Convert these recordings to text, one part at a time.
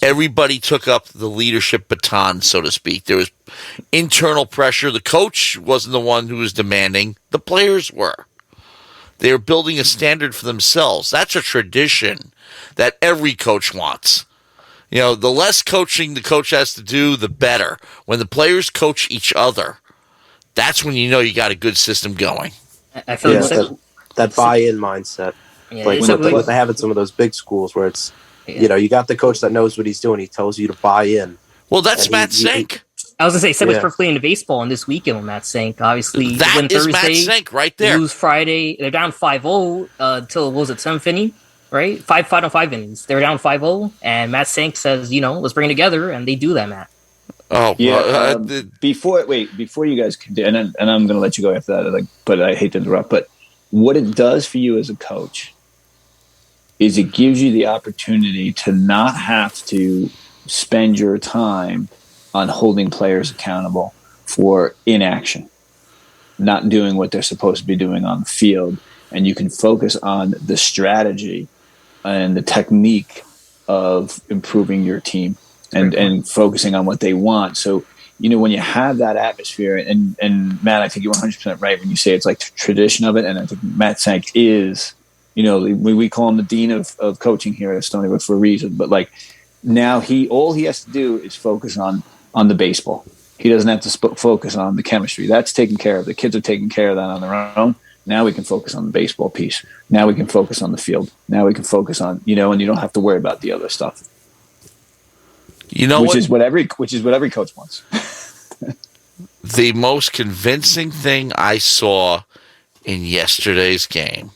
everybody took up the leadership baton, so to speak. There was internal pressure. The coach wasn't the one who was demanding. The players were. They were building a standard for themselves. That's a tradition that every coach wants. The less coaching the coach has to do, the better. When the players coach each other, that's when you got a good system going. I feel that buy-in mindset. Yeah, like what they have in some of those big schools where it's, you got the coach that knows what he's doing. He tells you to buy in. Well, that's Matt Sink. I was going to say, segues perfectly into baseball in this weekend with Matt Sink. Obviously, that win is Thursday, Matt Sink right there. Lose Friday. They're down 5-0 until, what was it, 7th inning? Right? 5 innings. They're down 5-0, and Matt Sink says, let's bring it together, and they do that, Matt. Oh, yeah. Before you guys can do, and I'm going to let you go after that, but I hate to interrupt, but what it does for you as a coach is it gives you the opportunity to not have to spend your time on holding players accountable for inaction, not doing what they're supposed to be doing on the field. And you can focus on the strategy and the technique of improving your team and focusing on what they want. So, when you have that atmosphere, and Matt, I think you're 100% right when you say it's like the tradition of it. And I think Matt Sank is, we call him the dean of coaching here at Stony Brook for a reason. But now all he has to do is focus on the baseball. He doesn't have to focus on the chemistry. That's taken care of. The kids are taking care of that on their own. Now we can focus on the baseball piece. Now we can focus on the field. Now we can focus on, and you don't have to worry about the other stuff. Which is what every coach wants. The most convincing thing I saw in yesterday's game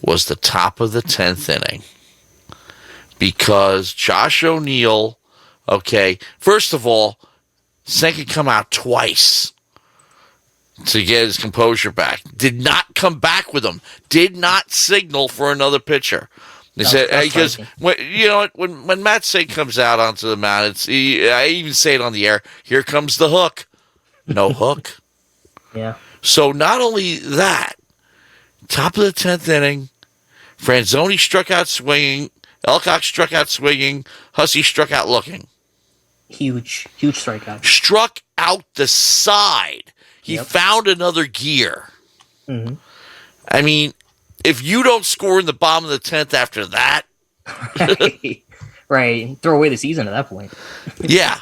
was the top of the 10th inning. Because Josh O'Neill, first of all, Sink had come out twice to get his composure back. Did not come back with him. Did not signal for another pitcher. They said because when Matt Sink comes out onto the mound, I even say it on the air. Here comes the hook. No hook. Yeah. So not only that, top of the 10th inning, Franzoni struck out swinging. Elcock struck out swinging. Hussey struck out looking. Huge strikeout. Struck out the side. He found another gear. Mm-hmm. I mean, if you don't score in the bottom of the 10th after that. Right. Throw away the season at that point. Yeah.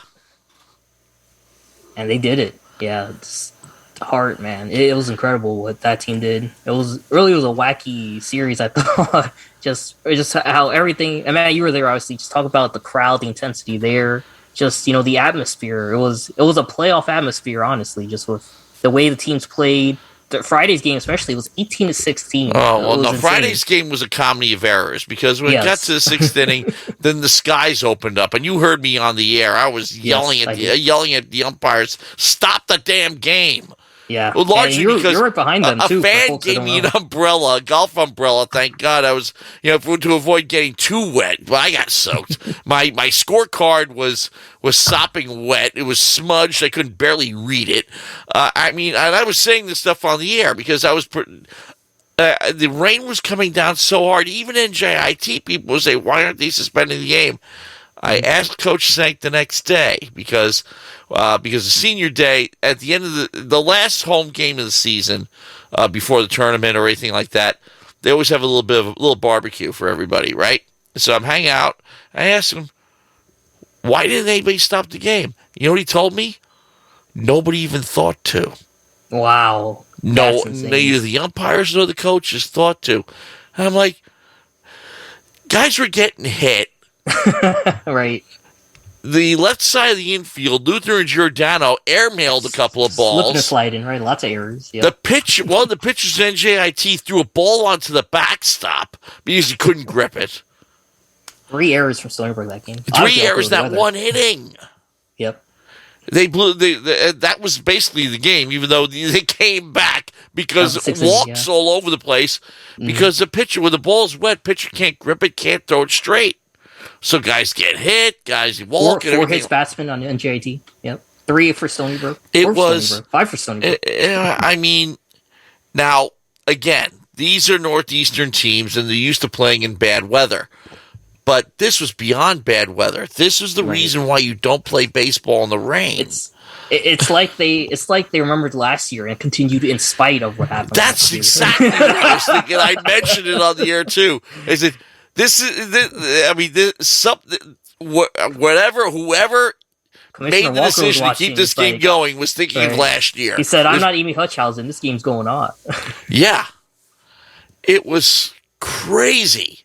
And they did it. Yeah. It's heart, man. It was incredible what that team did. It was a wacky series, I thought. just how everything, and Matt, you were there, obviously. Just talk about the crowd, the intensity there. Just, the atmosphere. It was a playoff atmosphere, honestly, just with the way the teams played. Friday's game especially was 18-16. Oh, well, no, Friday's game was a comedy of errors because when it got to the 6th inning, then the skies opened up. And you heard me on the air. I was yelling at the umpires, stop the damn game. Yeah, well, largely because you're right behind them too. A fan gave me an umbrella, a golf umbrella. Thank God, I was, to avoid getting too wet. But I got soaked. my scorecard was sopping wet. It was smudged. I couldn't barely read it. And I was saying this stuff on the air because I was. The rain was coming down so hard. Even NJIT people would say, "Why aren't they suspending the game?" I asked Coach Sank the next day because the senior day, at the end of the last home game of the season, before the tournament or anything like that, they always have a little barbecue for everybody, right? So I'm hanging out. I asked him, why didn't anybody stop the game? You know what he told me? Nobody even thought to. Wow. No, neither the umpires nor the coaches thought to. And I'm like, guys were getting hit. Right. The left side of the infield, Luther and Giordano airmailed a couple of balls. Slipping and sliding, right? Lots of errors. Yep. One of the pitchers in NJIT threw a ball onto the backstop because he couldn't grip it. 3 errors from Stony Brook that game. 3 errors that one inning. Yep. They blew. That was basically the game, even though they came back because walks all over the place. Because the pitcher, when the ball's wet, pitcher can't grip it, can't throw it straight. So guys get hit, guys walk. 4 hits batsmen on NJIT. Yep. 3 for Stony Brook. It was 5 for Stony Brook. I mean, now again, these are northeastern teams, and they're used to playing in bad weather. But this was beyond bad weather. This is the reason why you don't play baseball in the rain. It's like they remembered last year and continued in spite of what happened. That's exactly what I was thinking. I mentioned it on the air too. I said, whoever made the decision to keep this game going was thinking of last year. He said, "I'm not Amy Hutchhausen. This game's going on." Yeah, it was crazy,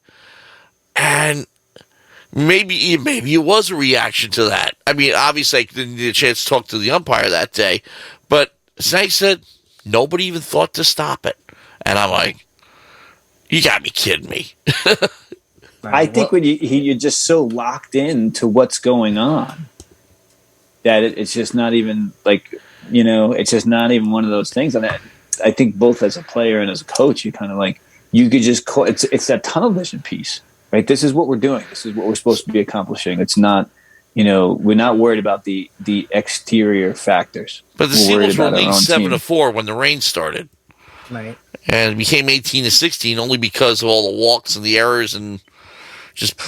and maybe it was a reaction to that. I mean, obviously, I didn't get a chance to talk to the umpire that day, but Snake said nobody even thought to stop it, and I'm like, "You got to be kidding me." I think when you're just so locked in to what's going on that it's just not even it's just not even one of those things. And I think both as a player and as a coach, you kind of you could just call it's that tunnel vision piece, right? This is what we're doing. This is what we're supposed to be accomplishing. It's not, we're not worried about the exterior factors. But the Seagulls were leading 7-4 when the rain started. Right. And it became 18-16 only because of all the walks and the errors and just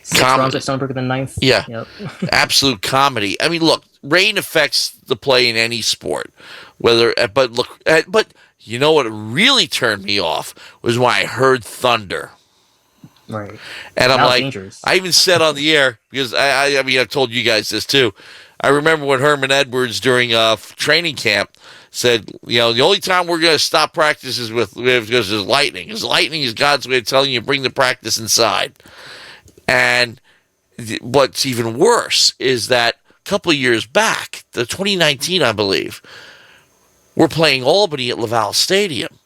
6 runs at Stony Brook in the 9th. Yeah. Yep. Absolute comedy. I mean, look, rain affects the play in any sport. But you know what really turned me off was when I heard thunder. Right. And I'm like, dangerous. I even said on the air, because I mean, I've told you guys this too. I remember when Herman Edwards during training camp said, the only time we're going to stop practice is because there's lightning. Because lightning is God's way of telling you to bring the practice inside. And what's even worse is that a couple of years back, the 2019, I believe, we're playing Albany at Laval Stadium.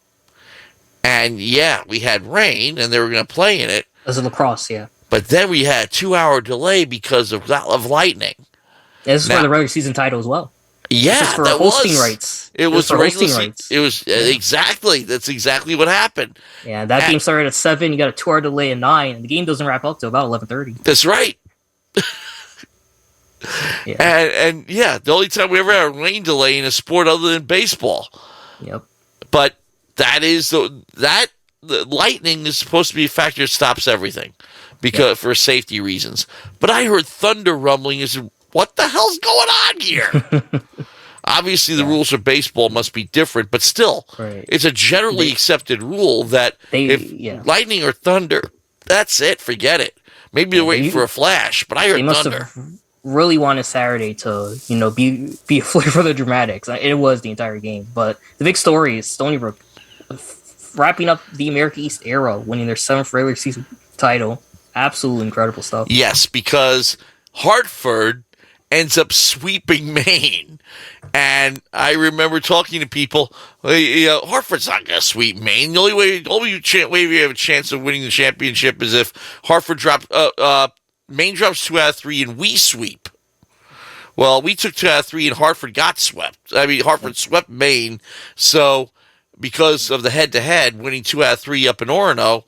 And yeah, we had rain and they were going to play in it. As a lacrosse, yeah. But then we had a 2-hour delay because of lightning. And this is for the regular season title as well. Yeah, this is for hosting rights. It was for hosting rights. It was exactly. That's exactly what happened. Yeah, that game started at 7. You got a 2-hour delay at 9, and the game doesn't wrap up till about 11:30. That's right. Yeah. And the only time we ever had a rain delay in a sport other than baseball. Yep. But the lightning is supposed to be a factor that stops everything for safety reasons. But I heard thunder rumbling. I said, what the hell's going on here? Obviously, the rules of baseball must be different, but still, it's a generally accepted rule that if lightning or thunder, that's it. Forget it. Maybe they're waiting for a flash, but I heard thunder. Really wanted Saturday to, be a flair for the dramatics. It was the entire game, but the big story is Stony Brook wrapping up the America East era, winning their 7th regular season title. Absolutely incredible stuff. Yes, because Hartford ends up sweeping Maine. And I remember talking to people, Hartford's not going to sweep Maine. The only way we have a chance of winning the championship is if Hartford Maine drops 2 out of 3 and we sweep. Well, we took 2 out of 3 and Hartford got swept. I mean, Hartford swept Maine. So because of the head-to-head, winning 2 out of 3 up in Orono,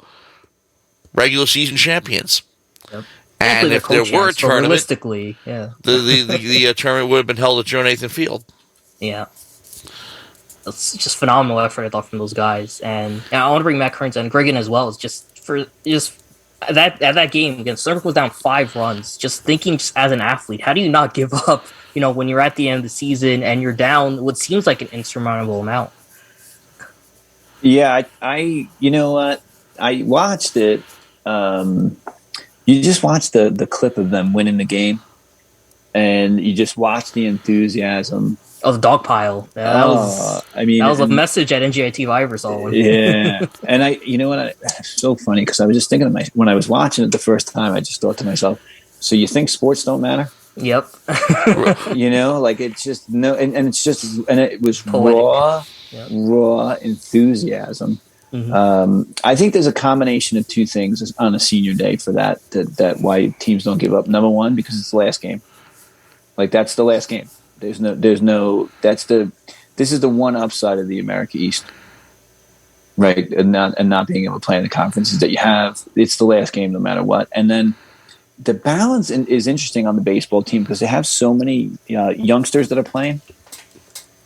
regular season champions. Yep. And if there were a tournament, realistically, the tournament would have been held at Joe Nathan Field. Yeah, it's just phenomenal effort I thought from those guys, and I want to bring Matt Kearns and Gregan as well. It's just that game against Stony Brook was down 5 runs. Just thinking, just as an athlete, how do you not give up? When you're at the end of the season and you're down what seems like an insurmountable amount. Yeah, I you know what? I watched it. You just watch the clip of them winning the game, and you just watch the enthusiasm. Oh, the dog pile. Yeah, that was a message at NGIT Vivers all. Yeah, and you know what? It's so funny because I was just thinking when I was watching it the first time, I just thought to myself, so you think sports don't matter? Yep. It's just no, and it's just, and it was raw enthusiasm. Mm-hmm. I think there's a combination of 2 things on a senior day for that why teams don't give up. Number one, because it's the last game. That's the last game. This is the one upside of the America East, right? And not being able to play in the conferences that you have. It's the last game no matter what. And then the balance is interesting on the baseball team because they have so many youngsters that are playing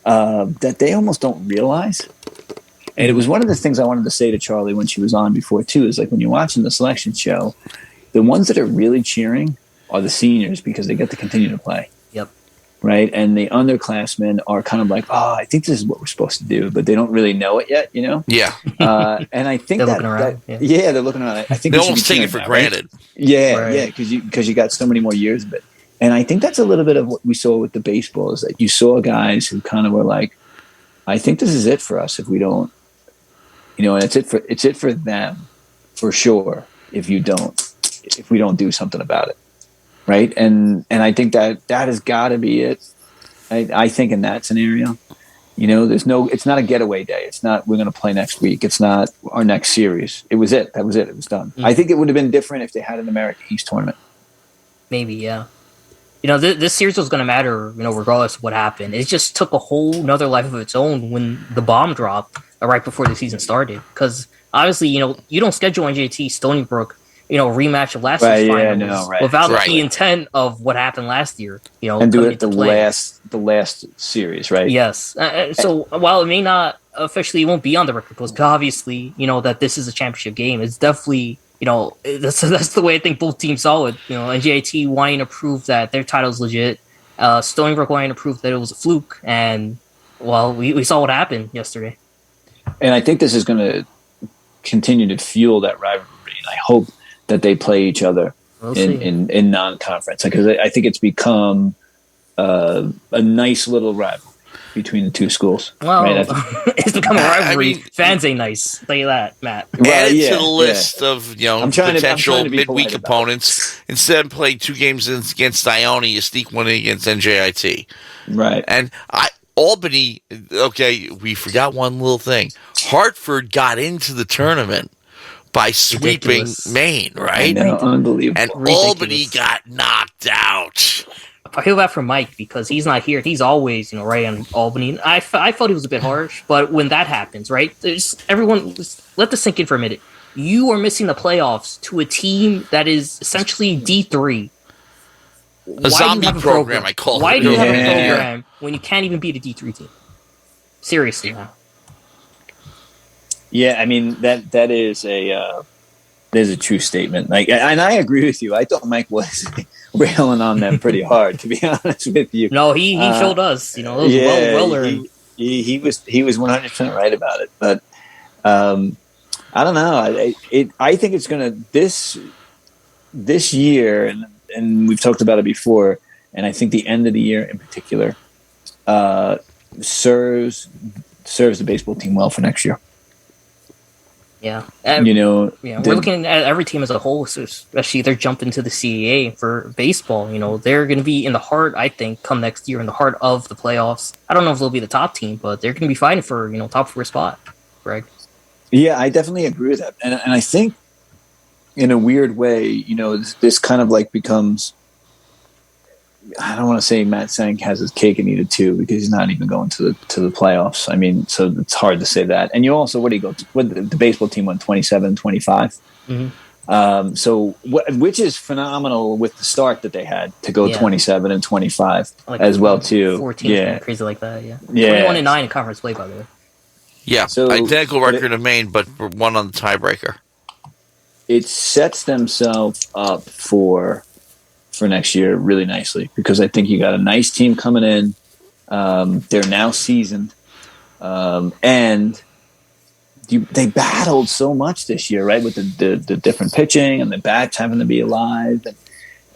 that they almost don't realize. And it was one of the things I wanted to say to Charlie when she was on before too, is like when you're watching the selection show, the ones that are really cheering are the seniors because they get to continue to play. Yep. Right. And the underclassmen are kind of like, oh, I think this is what we're supposed to do, but they don't really know it yet, you know? Yeah. And I think they're looking around. Yeah, they're looking around. I think they almost take it for granted. Right? Yeah, because you got so many more years of it. And I think that's a little bit of what we saw with the baseball is that you saw guys who kind of were like, I think this is it for us if we don't, you know, and it's it for them for sure if we don't do something about it. Right. And I think that has got to be it. I think in that scenario, you know, it's not a getaway day. It's not, we're going to play next week. It's not our next series. It was it. That was it. It was done. Mm-hmm. I think it would have been different if they had an America East tournament. Maybe. Yeah. You know, this series was going to matter, you know, regardless of what happened. It just took a whole nother life of its own when the bomb dropped right before the season started. Because obviously, you know, you don't schedule NJT Stony Brook, you know, a rematch of last year's finals without the intent of what happened last year. You know, and do it the last series, right? Yes. So while it may not officially, it won't be on the record books, obviously, you know, that this is a championship game. It's definitely, you know, that's the way I think both teams saw it. You know, NJT wanting to prove that their title's legit, Stony Brook wanting to prove that it was a fluke, and well, we saw what happened yesterday. And I think this is going to continue to fuel that rivalry. And I hope that they play each other in non-conference, because I think it's become a nice little rivalry between the two schools. Well, right? It's become a rivalry. Fans ain't nice. Tell you that, Matt. Add it to the list of, you know, potential midweek opponents. Instead of playing 2 games against Iona, you sneak one in against NJIT. Right. And Albany, okay, we forgot one little thing. Hartford got into the tournament by sweeping Maine, right? I know, unbelievable. And Albany got knocked out. I feel bad for Mike because he's not here. He's always, you know, right on Albany. I thought he was a bit harsh, but when that happens, right? Everyone, let this sink in for a minute. You are missing the playoffs to a team that is essentially D3. A zombie program, I call it. Why do you have a program when you can't even beat a D3 team? Seriously, now. Yeah, I mean that is a true statement. Like, and I agree with you. I thought Mike was railing on them pretty hard, to be honest with you. No, he showed us. You know, it was well earned. He was 100% right about it. But I don't know. I think it's gonna this year, and we've talked about it before. And I think the end of the year in particular serves the baseball team well for next year. Yeah. You know, we're looking at every team as a whole, so especially they're jumping to the CAA for baseball. You know, they're going to be in the heart, I think, come next year, in the heart of the playoffs. I don't know if they'll be the top team, but they're going to be fighting for, you know, top 4 spot, Greg. Yeah, I definitely agree with that. And I think in a weird way, you know, this kind of like becomes, I don't want to say Matt Sank has his cake and eat it too, because he's not even going to the playoffs. I mean, so it's hard to say that. And you also, what do you go to? The baseball team won 27, 25. Mm-hmm. Which is phenomenal with the start that they had to go 27 and 25 as well too. 14, crazy like that. Yeah. 21-9 in conference play, by the way. Yeah, so, identical record of Maine, but one on the tiebreaker. It sets themselves up for next year really nicely, because I think you got a nice team coming in. They're now seasoned, and they battled so much this year, right? With the different pitching and the bats having to be alive,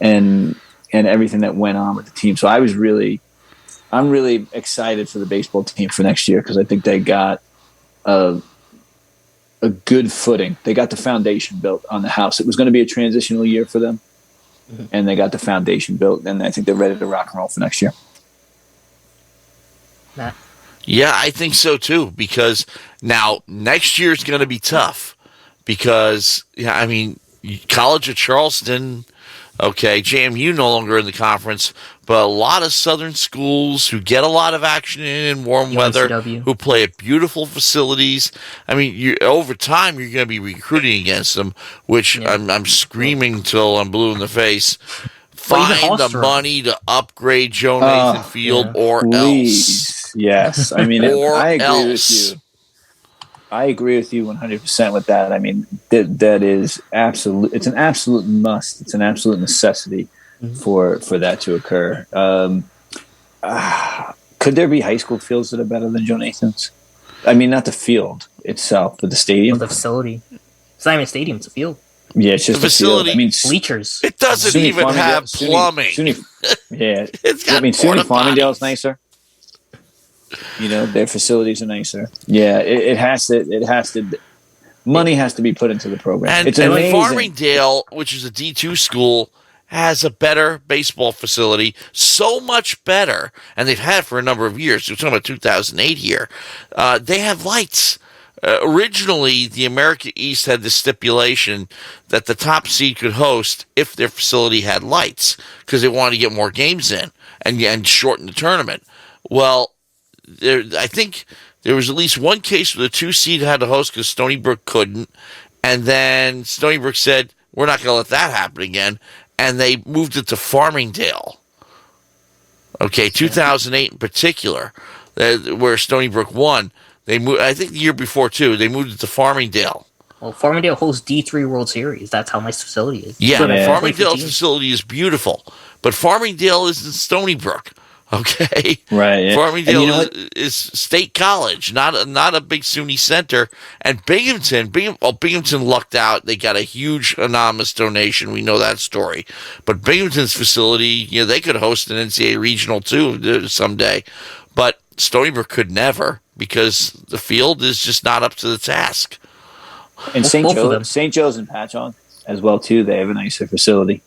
and everything that went on with the team. So I'm really excited for the baseball team for next year, because I think they got a good footing. They got the foundation built on the house. It was going to be a transitional year for them. Mm-hmm. And they got the foundation built, and I think they're ready to rock and roll for next year. Matt? Yeah, I think so too, because now next year is going to be tough, because, I mean, College of Charleston, okay, JMU no longer in the conference, but a lot of southern schools who get a lot of action in warm weather, who play at beautiful facilities. I mean, over time, you're going to be recruiting against them, which I'm screaming till I'm blue in the face. Find the money to upgrade Joe Nathan Field, or else. Yes, I mean, I agree with you. I agree with you 100% with that. I mean, that is absolute. It's an absolute must. It's an absolute necessity for that to occur. Could there be high school fields that are better than Joe Nathan's? I mean, not the field itself, but the stadium. Or the facility. It's not even a stadium; it's a field. Yeah, it's just the facility. I mean, bleachers. It doesn't even have plumbing. Yeah, It's got SUNY Farmingdale's nicer. You know, their facilities are nicer. Yeah, it has to. It has to. Money has to be put into the program. And Farmingdale, which is a D2 school, has a better baseball facility, so much better, and they've had for a number of years. We're talking about 2008 here. They have lights. Originally, the America East had the stipulation that the top seed could host if their facility had lights, because they wanted to get more games in and shorten the tournament. Well, I think there was at least one case where the 2 seed had to host because Stony Brook couldn't, and then Stony Brook said, we're not going to let that happen again, and they moved it to Farmingdale. Okay, 2008 in particular, where Stony Brook won. They moved, I think the year before, too, they moved it to Farmingdale. Well, Farmingdale hosts D3 World Series. That's how nice the facility is. Yeah, Farmingdale's facility is beautiful, but Farmingdale is in Stony Brook. Okay, right. Yeah. Farmingdale is State College, not a big SUNY center. And Binghamton lucked out. They got a huge anonymous donation. We know that story. But Binghamton's facility, they could host an NCAA regional too someday. But Stony Brook could never, because the field is just not up to the task. And St. Joe's and Patchogue as well too. They have a nicer facility.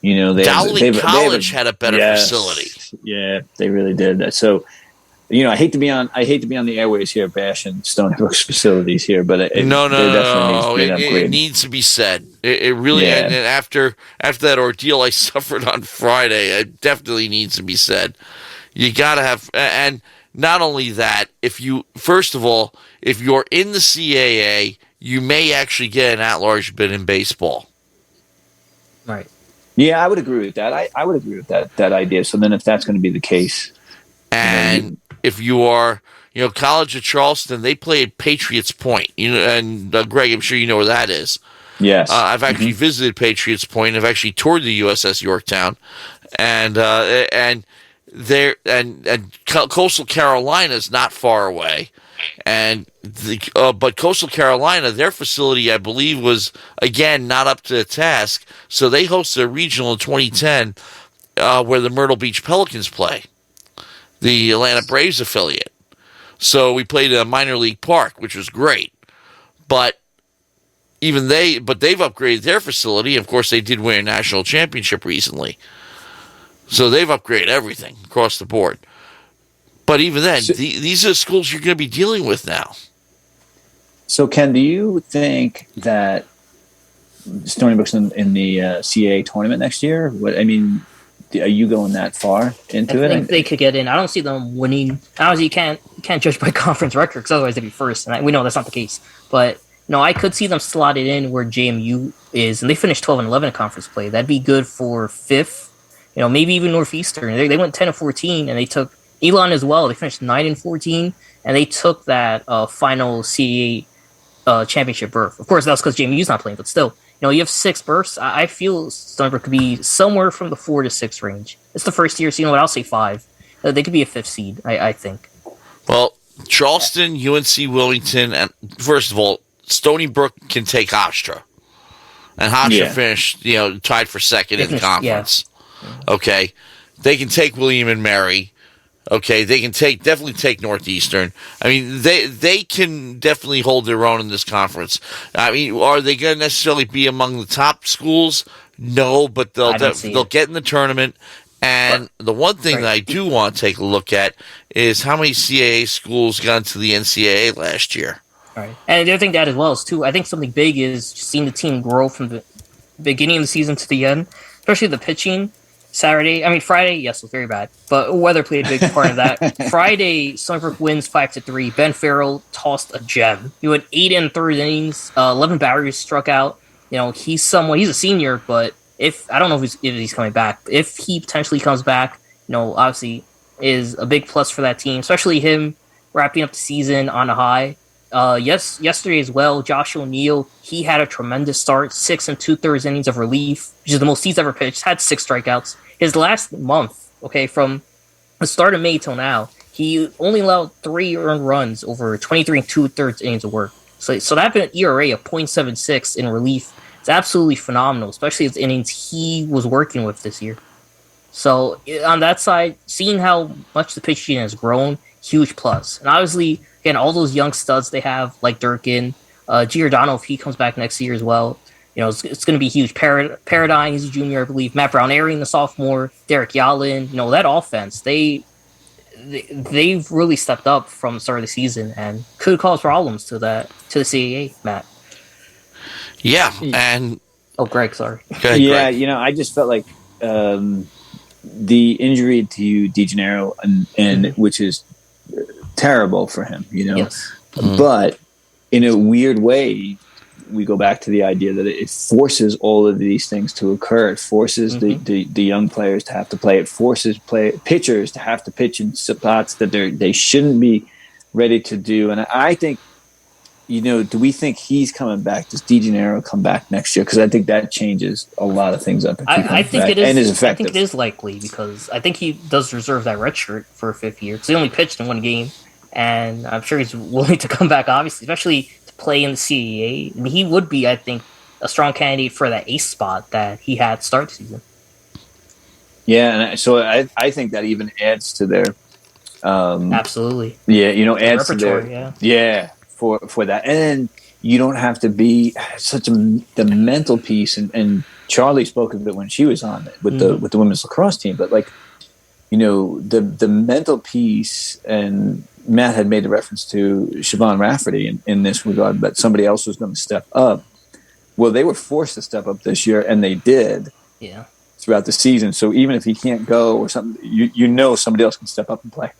Dowling College had a better facility. Yeah, they really did. So, I hate to be on the airways here bashing Stony Brook's facilities here, but it needs to be said. It really, and after that ordeal I suffered on Friday, it definitely needs to be said. You got to have, and not only that, if you're in the CAA, you may actually get an at-large bid in baseball. Right. Yeah, I would agree with that. I would agree with that idea. So then if that's going to be the case. And if you are, College of Charleston, they play at Patriots Point. And Greg, I'm sure you know where that is. Yes. I've actually visited Patriots Point. I've actually toured the USS Yorktown. And Coastal Carolina is not far away. But Coastal Carolina, their facility, I believe, was, again, not up to the task. So they hosted a regional in 2010 where the Myrtle Beach Pelicans play, the Atlanta Braves affiliate. So we played at a minor league park, which was great. But they've upgraded their facility. Of course, they did win a national championship recently. So they've upgraded everything across the board. But even then, these are the schools you're going to be dealing with now. So, Ken, do you think that Stony Brook's in the CAA tournament next year? Are you going that far into it? I think they could get in. I don't see them winning. Obviously, you can't judge by conference record, because otherwise they'd be first. And we know that's not the case. But I could see them slotted in where JMU is, and they finished 12-11 in conference play. That'd be good for 5th. Maybe even Northeastern. They went 10-14, and they took Elon as well. They finished 9-14, and they took that final CAA championship berth. Of course, that was because JMU's not playing, but still, you have 6 berths. I feel Stony Brook could be somewhere from the 4 to 6 range. It's the first year, so I'll say 5. They could be a 5th seed, I think. Well, Charleston, UNC Wilmington, and first of all, Stony Brook can take Hofstra. And Hofstra finished, tied for 2nd in the conference. Yeah. Okay. They can take William and Mary. Okay, they can definitely take Northeastern. They can definitely hold their own in this conference. Are they going to necessarily be among the top schools? No, but they'll get in the tournament. And the one thing that I do want to take a look at is how many CAA schools got into the NCAA last year. Right, and the other thing that as well is too, I think something big is just seeing the team grow from the beginning of the season to the end, especially the pitching. Friday, yes, was very bad, but weather played a big part of that. Friday, Stony Brook wins 5-3. Ben Farrell tossed a gem. He went 8 1/3 innings, 11 batters struck out. He's a senior, but I don't know if he's coming back. If he potentially comes back, obviously is a big plus for that team, especially him wrapping up the season on a high. Yesterday as well, Josh O'Neill, he had a tremendous start, 6 2/3 innings of relief, which is the most he's ever pitched, had 6 strikeouts. His last month, okay, from the start of May till now, he only allowed 3 earned runs over 23 2/3 innings of work. So that been an ERA of .76 in relief. It's absolutely phenomenal, especially his innings he was working with this year. So on that side, seeing how much the pitching has grown, huge plus. And obviously, again, all those young studs they have, like Durkin, Giordano, if he comes back next year as well, it's going to be huge. Paradigm, he's a junior, I believe. Matt Brown Airing, the sophomore. Derek Yalin, that offense, they've really stepped up from the start of the season and could cause problems to the CAA, Matt. Yeah, and... Oh, Greg, sorry. Okay, yeah, Greg. I just felt like the injury to DeGennaro, and which is terrible for him, Yes. But in a weird way, we go back to the idea that it forces all of these things to occur. It forces the young players to have to play. It forces pitchers to have to pitch in spots that they shouldn't be ready to do. And I think, do we think he's coming back? Does DeGennaro come back next year? Because I think that changes a lot of things up. I think it is. And is effective. I think it is likely because I think he does reserve that red shirt for a 5th year because he only pitched in 1 game, and I'm sure he's willing to come back. Obviously, especially to play in the CAA, I mean, he would be, I think, a strong candidate for that ace spot that he had to start the season. Yeah, and so I think that even adds to their absolutely. Yeah, adds to their yeah. For that, and you don't have to be the mental piece. And Charlie spoke of it when she was on it with the women's lacrosse team. But the mental piece, and Matt had made a reference to Siobhan Rafferty in this regard, that somebody else was going to step up. Well, they were forced to step up this year, and they did. Yeah. Throughout the season, so even if he can't go or something, somebody else can step up and play.